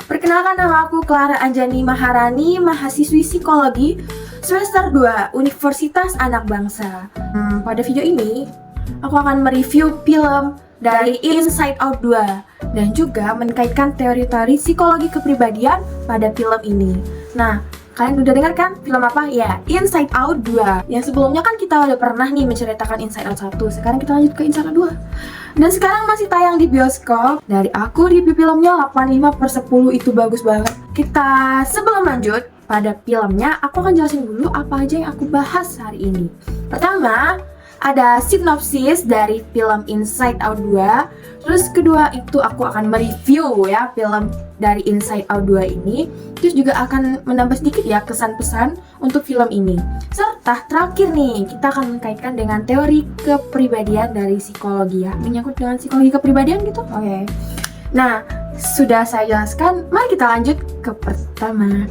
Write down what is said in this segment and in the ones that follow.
Perkenalkan, nama aku Clara Anjani Maharani, mahasiswi psikologi semester 2 Universitas Anak Bangsa. Pada video ini, aku akan mereview film dari Inside Out 2 dan juga mengkaitkan teori-teori psikologi kepribadian pada film ini. Nah, kalian udah dengar kan film apa? Ya, Inside Out 2. Yang sebelumnya kan kita udah pernah nih menceritakan Inside Out 1. Sekarang kita lanjut ke Inside Out 2. Dan sekarang masih tayang di bioskop. Dari aku review filmnya 85/10, itu bagus banget. Sebelum lanjut pada filmnya, aku akan jelasin dulu apa aja yang aku bahas hari ini. Pertama, ada sinopsis dari film Inside Out 2. Terus kedua itu aku akan mereview ya film dari Inside Out 2 ini. Terus juga akan menambah sedikit ya kesan-pesan untuk film ini. Serta terakhir nih, kita akan mengkaitkan dengan teori kepribadian dari psikologi ya. Menyangkut dengan psikologi kepribadian gitu. Oke. Nah, sudah saya jelaskan, mari kita lanjut ke pertama.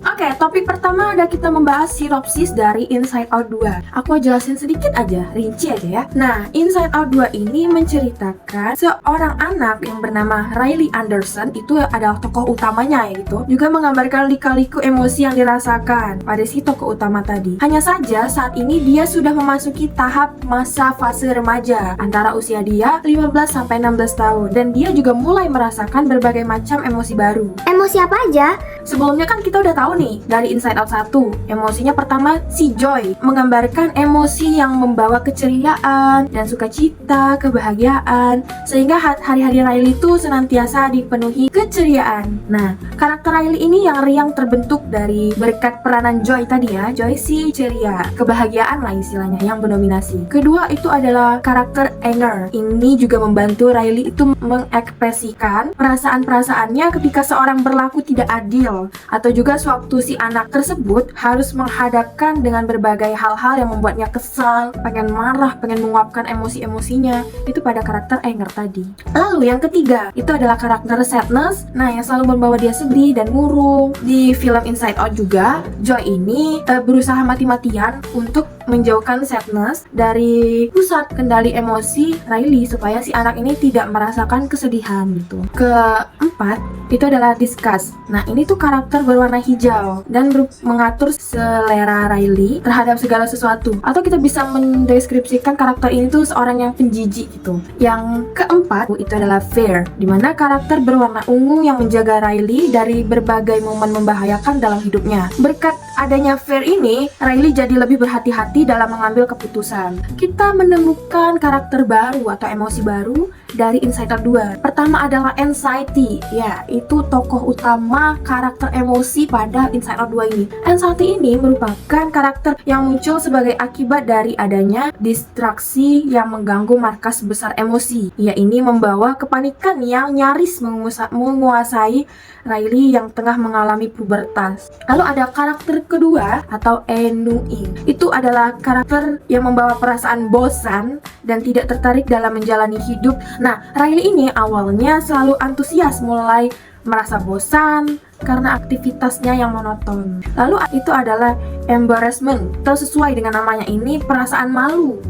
Oke, topik pertama ada kita membahas sinopsis dari Inside Out 2. Aku jelasin sedikit aja, rinci aja ya. Nah, Inside Out 2 ini menceritakan seorang anak yang bernama Riley Anderson, itu adalah tokoh utamanya ya gitu. Juga menggambarkan lika-liku emosi yang dirasakan pada si tokoh utama tadi. Hanya saja saat ini dia sudah memasuki tahap masa fase remaja antara usia dia 15-16 tahun, dan dia juga mulai merasakan berbagai macam emosi baru. Emosi apa aja? Sebelumnya kan kita udah tahu nih dari Inside Out 1. Emosinya pertama si Joy, menggambarkan emosi yang membawa keceriaan dan sukacita, kebahagiaan, sehingga hari-hari Riley itu senantiasa dipenuhi keceriaan. Nah, karakter Riley ini yang riang terbentuk dari berkat peranan Joy tadi ya. Joy si ceria, kebahagiaan lah istilahnya yang mendominasi. Kedua itu adalah karakter Anger. Ini juga membantu Riley itu mengekspresikan perasaan-perasaannya ketika seorang berlaku tidak adil, atau juga sewaktu si anak tersebut harus menghadapkan dengan berbagai hal-hal yang membuatnya kesal, pengen marah, pengen menguapkan emosi-emosinya. Itu pada karakter Anger tadi. Lalu yang ketiga itu adalah karakter Sadness. Nah, yang selalu membawa dia sedih dan murung. Di film Inside Out juga, Joy ini berusaha mati-matian untuk menjauhkan Sadness dari pusat kendali emosi Riley supaya si anak ini tidak merasakan kesedihan gitu. Keempat itu adalah Disgust. Nah, ini tuh karakter berwarna hijau dan mengatur selera Riley terhadap segala sesuatu. Atau kita bisa mendeskripsikan karakter ini tuh seorang yang penjijik gitu. Yang keempat itu adalah Fear, dimana karakter berwarna ungu yang menjaga Riley dari berbagai momen membahayakan dalam hidupnya. Berkat adanya Fear ini, Riley jadi lebih berhati-hati dalam mengambil keputusan. Kita menemukan karakter baru atau emosi baru dari Inside Out 2. Pertama adalah Anxiety. Ya, itu tokoh utama karakter emosi pada Inside Out 2 ini. Anxiety ini merupakan karakter yang muncul sebagai akibat dari adanya distraksi yang mengganggu markas besar emosi. Ia ini membawa kepanikan yang nyaris menguasai Riley yang tengah mengalami pubertas. Lalu ada karakter kedua atau Ennui. Itu adalah karakter yang membawa perasaan bosan dan tidak tertarik dalam menjalani hidup. Nah, Riley ini awalnya selalu antusias, mulai merasa bosan karena aktivitasnya yang monoton. Lalu itu adalah embarrassment, atau sesuai dengan namanya ini, perasaan malu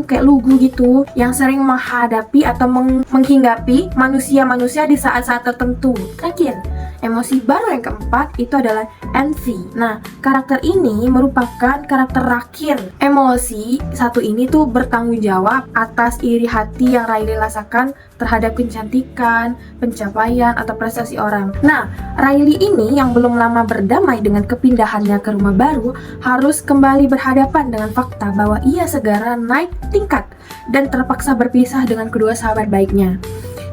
kayak lugu gitu, yang sering menghadapi atau menghinggapi manusia-manusia di saat-saat tertentu. Terakhir, emosi baru yang keempat itu adalah envy. Nah, karakter ini merupakan karakter terakhir. Emosi satu ini tuh bertanggung jawab atas iri hati yang Riley rasakan terhadap kecantikan, pencapaian, atau prestasi orang. Nah, Riley ini yang belum lama berdamai dengan kepindahannya ke rumah baru harus kembali berhadapan dengan fakta bahwa ia segera naik tingkat dan terpaksa berpisah dengan kedua sahabat baiknya.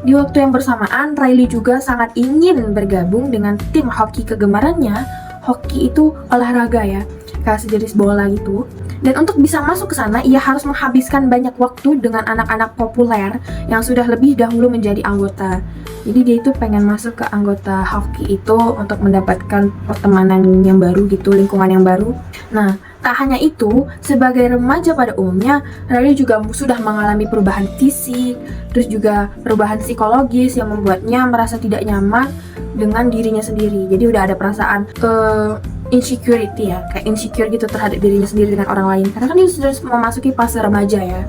Di waktu yang bersamaan, Riley juga sangat ingin bergabung dengan tim hoki kegemarannya. Hoki itu olahraga ya, kayak sejenis bola gitu. Dan untuk bisa masuk ke sana, ia harus menghabiskan banyak waktu dengan anak-anak populer yang sudah lebih dahulu menjadi anggota. Jadi dia itu pengen masuk ke anggota hoki itu untuk mendapatkan pertemanan yang baru gitu, lingkungan yang baru. Nah, tak hanya itu, sebagai remaja pada umumnya, Riley juga sudah mengalami perubahan fisik, terus juga perubahan psikologis yang membuatnya merasa tidak nyaman dengan dirinya sendiri. Jadi udah ada perasaan insecurity ya, kayak insecure gitu terhadap dirinya sendiri dengan orang lain, karena kan dia sudah memasuki fase remaja ya.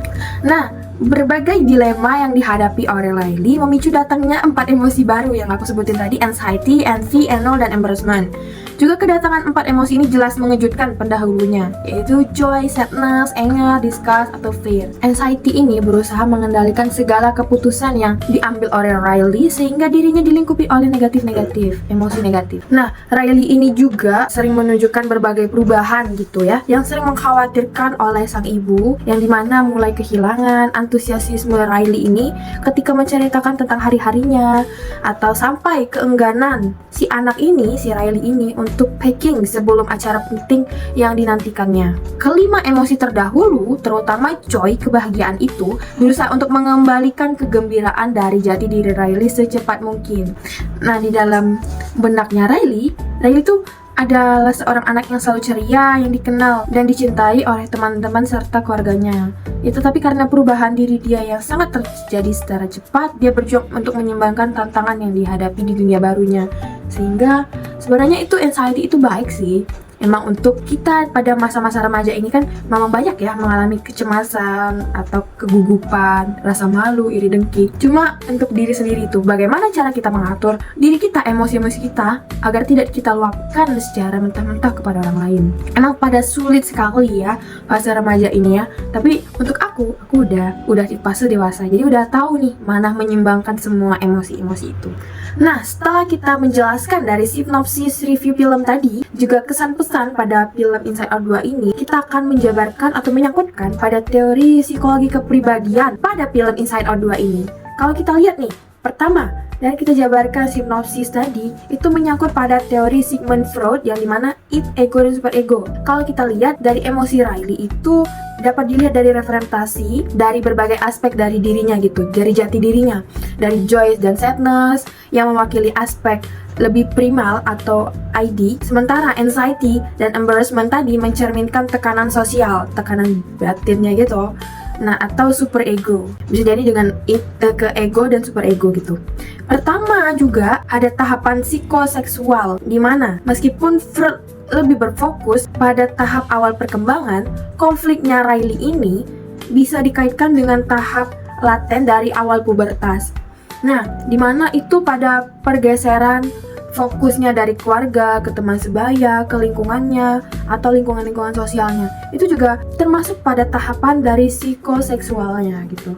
Nah, Berbagai dilema yang dihadapi oleh Riley memicu datangnya 4 emosi baru yang aku sebutin tadi, anxiety, envy, enol, dan embarrassment. Juga kedatangan 4 emosi ini jelas mengejutkan pendahulunya, yaitu joy, sadness, anger, disgust, atau fear. Anxiety ini berusaha mengendalikan segala keputusan yang diambil oleh Riley sehingga dirinya dilingkupi oleh emosi negatif. Nah, Riley ini juga sering menunjukkan berbagai perubahan gitu ya, yang sering mengkhawatirkan oleh sang ibu, yang dimana mulai kehilangan antusiasisme Riley ini ketika menceritakan tentang hari-harinya, atau sampai keengganan si anak ini, si Riley ini, untuk packing sebelum acara penting yang dinantikannya. Kelima emosi terdahulu, terutama joy, kebahagiaan itu, berusaha untuk mengembalikan kegembiraan dari jati diri Riley secepat mungkin. Nah, di dalam benaknya Riley itu adalah seorang anak yang selalu ceria, yang dikenal dan dicintai oleh teman-teman serta keluarganya. Ya, tetapi karena perubahan diri dia yang sangat terjadi secara cepat, dia berjuang untuk menyeimbangkan tantangan yang dihadapi di dunia barunya. Sehingga sebenarnya itu anxiety itu baik sih. Emang untuk kita pada masa-masa remaja ini kan memang banyak ya mengalami kecemasan atau kegugupan, rasa malu, iri dengki. Cuma untuk diri sendiri itu bagaimana cara kita mengatur diri kita, emosi-emosi kita agar tidak kita luapkan secara mentah-mentah kepada orang lain. Emang pada sulit sekali ya fase remaja ini ya. Tapi untuk aku udah di fase dewasa. Jadi udah tahu nih mana menyimbangkan semua emosi-emosi itu. Nah, setelah kita menjelaskan dari sinopsis review film tadi, juga kesan-pesan pada film Inside Out 2 ini, kita akan menjabarkan atau menyangkutkan pada teori psikologi kepribadian pada film Inside Out 2 ini. Kalau kita lihat nih, pertama, dan kita jabarkan sinopsis tadi, itu menyangkut pada teori Sigmund Freud yang dimana id, ego, dan superego. Kalau kita lihat dari emosi Riley itu dapat dilihat dari representasi dari berbagai aspek dari dirinya gitu, dari jati dirinya, dari joy dan sadness yang mewakili aspek lebih primal atau ID, sementara anxiety dan embarrassment tadi mencerminkan tekanan sosial, tekanan batinnya gitu. Nah, atau superego. Bisa jadi dengan ke ego dan superego gitu. Pertama juga ada tahapan psikoseksual, di mana meskipun Freud lebih berfokus pada tahap awal perkembangan, konfliknya Riley ini bisa dikaitkan dengan tahap laten dari awal pubertas. Nah, di mana itu pada pergeseran fokusnya dari keluarga ke teman sebaya, ke lingkungannya, atau lingkungan-lingkungan sosialnya. Itu juga termasuk pada tahapan dari psikoseksualnya gitu.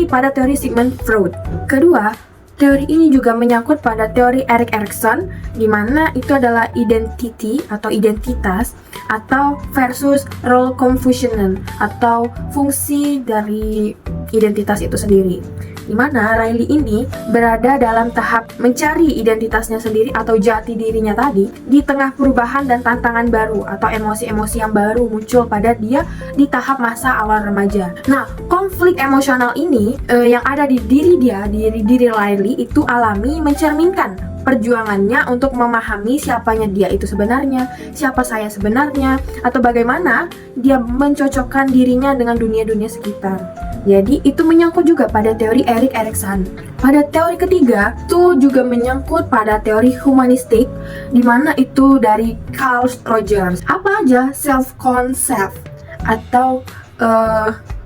Pada teori Sigmund Freud. Kedua, teori ini juga menyangkut pada teori Erik Erikson, di mana itu adalah identity atau identitas atau versus role confusion atau fungsi dari identitas itu sendiri. Di mana Riley ini berada dalam tahap mencari identitasnya sendiri atau jati dirinya tadi di tengah perubahan dan tantangan baru atau emosi-emosi yang baru muncul pada dia di tahap masa awal remaja. Nah, konflik emosional ini yang ada di diri dia, diri Riley itu alami mencerminkan perjuangannya untuk memahami siapanya dia itu sebenarnya, siapa saya sebenarnya, atau bagaimana dia mencocokkan dirinya dengan dunia-dunia sekitar. Jadi itu menyangkut juga pada teori Erik Erikson. Pada teori ketiga itu juga menyangkut pada teori humanistik, di mana itu dari Carl Rogers. Apa aja self-concept atau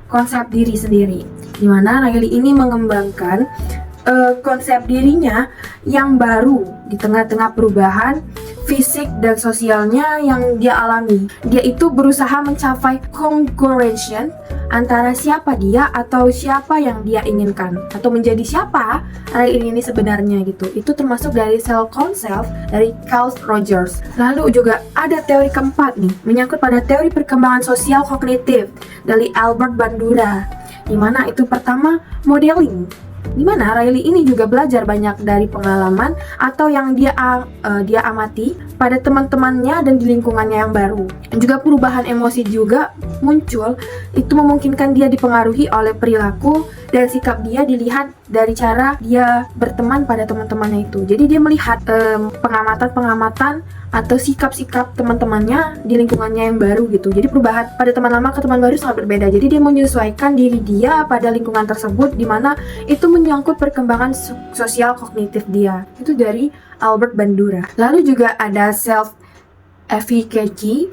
konsep diri sendiri, di mana Riley ini mengembangkan konsep dirinya yang baru di tengah-tengah perubahan fisik dan sosialnya yang dia alami. Dia itu berusaha mencapai congruence antara siapa dia atau siapa yang dia inginkan, atau menjadi siapa Riley ini sebenarnya gitu. Itu termasuk dari self concept dari Carl Rogers. Lalu juga ada teori keempat nih, menyangkut pada teori perkembangan sosial kognitif dari Albert Bandura, di mana itu pertama modeling, di mana Riley ini juga belajar banyak dari pengalaman atau yang dia amati pada teman-temannya dan di lingkungannya yang baru. Dan juga perubahan emosi juga muncul, itu memungkinkan dia dipengaruhi oleh perilaku dan sikap dia dilihat dari cara dia berteman pada teman-temannya itu. Jadi dia melihat pengamatan-pengamatan atau sikap-sikap teman-temannya di lingkungannya yang baru gitu. Jadi perubahan pada teman lama ke teman baru sangat berbeda. Jadi dia menyesuaikan diri dia pada lingkungan tersebut, di mana itu menyangkut perkembangan sosial kognitif dia. Itu dari Albert Bandura. Lalu juga ada self efficacy,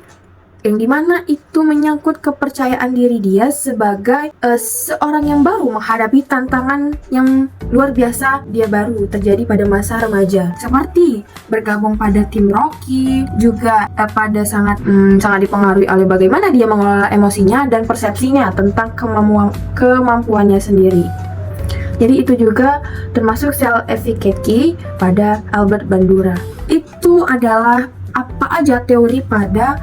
yang dimana itu menyangkut kepercayaan diri dia sebagai seorang yang baru menghadapi tantangan yang luar biasa dia baru terjadi pada masa remaja, seperti bergabung pada tim Rocky, juga pada sangat dipengaruhi oleh bagaimana dia mengelola emosinya dan persepsinya tentang kemampuannya sendiri. Jadi itu juga termasuk self-efficacy pada Albert Bandura. Itu adalah apa aja teori pada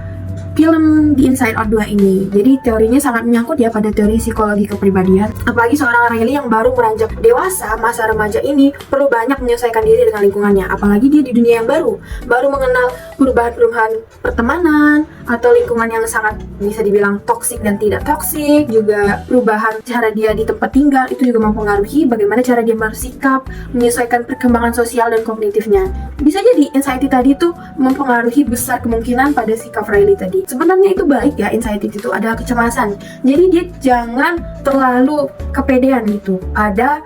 film The Inside Out 2 ini. Jadi teorinya sangat menyangkut ya pada teori psikologi kepribadian. Apalagi seorang Riley yang baru beranjak dewasa, masa remaja ini perlu banyak menyesuaikan diri dengan lingkungannya. Apalagi dia di dunia yang baru mengenal perubahan-perubahan pertemanan atau lingkungan yang sangat bisa dibilang toksik dan tidak toksik. Juga perubahan cara dia di tempat tinggal itu juga mempengaruhi bagaimana cara dia bersikap, menyesuaikan perkembangan sosial dan kognitifnya. Bisa jadi anxiety tadi tuh mempengaruhi besar kemungkinan pada sikap Riley tadi. Sebenarnya itu baik ya, anxiety itu ada kecemasan. Jadi dia jangan terlalu kepedean gitu pada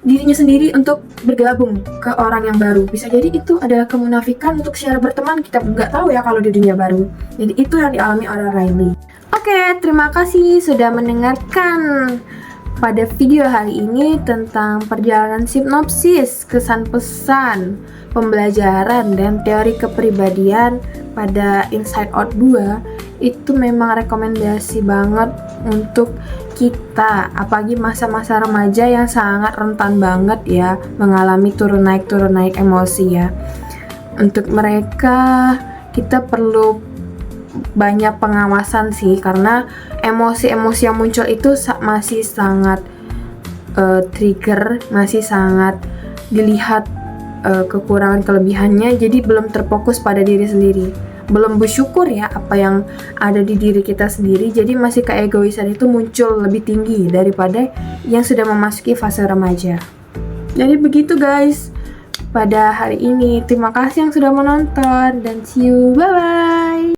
dirinya sendiri untuk bergabung ke orang yang baru. Bisa jadi itu adalah kemunafikan untuk secara berteman, kita nggak tahu ya kalau di dunia baru. Jadi itu yang dialami oleh Riley. Oke, terima kasih sudah mendengarkan pada video hari ini tentang perjalanan sinopsis, kesan pesan, pembelajaran, dan teori kepribadian pada Inside Out 2. Itu memang rekomendasi banget untuk kita, apalagi masa-masa remaja yang sangat rentan banget ya mengalami turun naik emosi ya. Untuk mereka kita perlu banyak pengawasan sih, karena emosi-emosi yang muncul itu masih sangat trigger, masih sangat dilihat kekurangan kelebihannya, jadi belum terfokus pada diri sendiri, belum bersyukur ya apa yang ada di diri kita sendiri. Jadi masih keegoisan itu muncul lebih tinggi daripada yang sudah memasuki fase remaja. Jadi begitu guys pada hari ini. Terima kasih yang sudah menonton dan see you, bye bye.